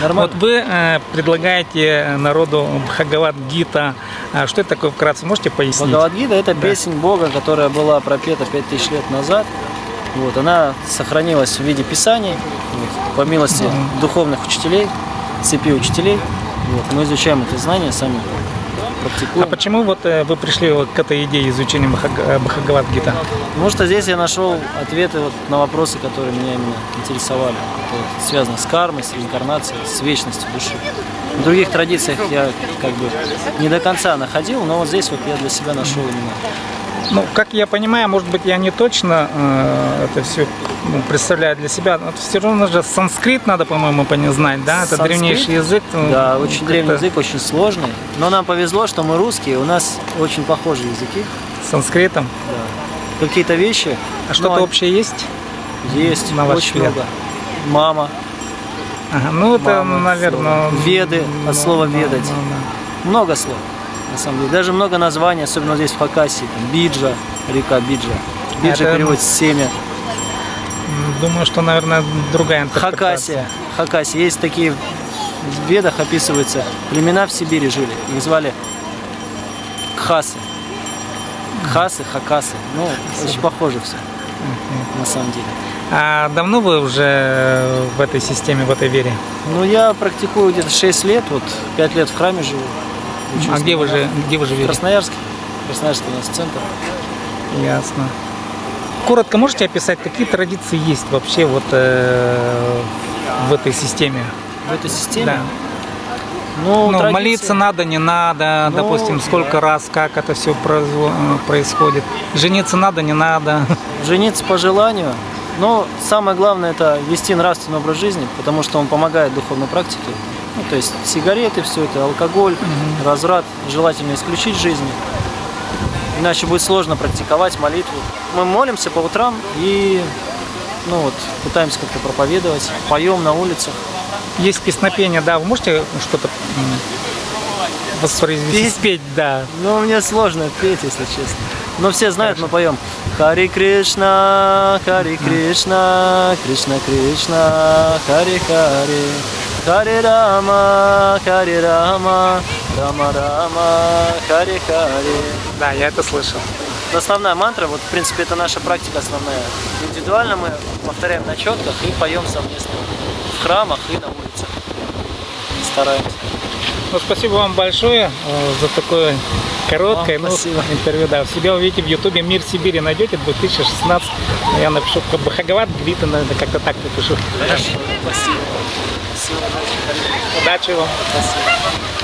Нормально. Вот вы предлагаете народу Бхагавад-гита. Что это такое вкратце? Можете пояснить? Бхагавад-гита — это песнь Бога, которая была пропета 5000 лет назад. Вот, она сохранилась в виде писаний, вот, по милости духовных учителей, цепи учителей. Вот, мы изучаем эти знания, сами практикуем. А почему вот вы пришли вот к этой идее изучения Бхагавад-гита? Потому что здесь я нашел ответы вот на вопросы, которые меня именно интересовали. Это вот связано с кармой, с реинкарнацией, с вечностью души. В других традициях я как бы не до конца находил, но вот здесь вот я для себя нашел именно. Ну, как я понимаю, может быть, я не точно это все представляю для себя, но все равно же санскрит надо, по-моему, знать, да? Это Санскрит? Древнейший язык. Да, очень древний язык, очень сложный. Но нам повезло, что мы русские, у нас очень похожие языки. С санскритом. Да. Какие-то вещи. А что-то общее есть? Есть, на ваш очень взгляд? много. Мама. Ага, ну, это, Мама, наверное... Веды, от слова ведать. Много слов. На самом деле. Даже много названий, особенно здесь в Хакасии. Биджа, река Биджа. Биджа Это, переводится семя. Думаю, что, наверное, другая интерпретация. Хакасия. Есть такие, в Ведах описываются, племена в Сибири жили. Их звали Кхасы. Кхасы, Хакасы. Ну, очень похоже все, на самом деле. А давно вы уже в этой системе, в этой вере? Ну, я практикую где-то 6 лет, вот 5 лет в храме живу. А где вы живете? В Красноярске. Красноярский у нас центр. Ясно. Коротко можете описать, какие традиции есть вообще вот в этой системе? В этой системе? Да. Ну, Ну, молиться надо, не надо, Ну, допустим, сколько раз, как это все происходит. Жениться надо, не надо. Жениться по желанию. Но самое главное — это вести нравственный образ жизни, потому что он помогает духовной практике. Ну, то есть сигареты, все это, алкоголь, разврат желательно исключить из жизни. Иначе будет сложно практиковать молитву. Мы молимся по утрам и ну, вот, пытаемся как-то проповедовать, поем на улицах. Есть песнопение, да, вы можете что-то воспроизвести? Спеть, да. Ну, мне сложно петь, если честно. Но все знают, мы поем Хари Кришна, Хари Кришна, Кришна Кришна, Хари Хари, Хари Рама, Хари Рама, Рама Рама, Хари Хари. Да, я это слышал. Основная мантра, вот в принципе это наша практика основная. Индивидуально мы повторяем на четках и поем совместно в храмах и на улицах. Стараемся. Ну, спасибо вам большое за такое короткое интервью. Да, себя увидите в Ютубе «Мир Сибири» найдете 2016. Я напишу Бхагавад-гита, наверное, как-то так напишу. Хорошо, спасибо. Спасибо, удачи вам. Спасибо.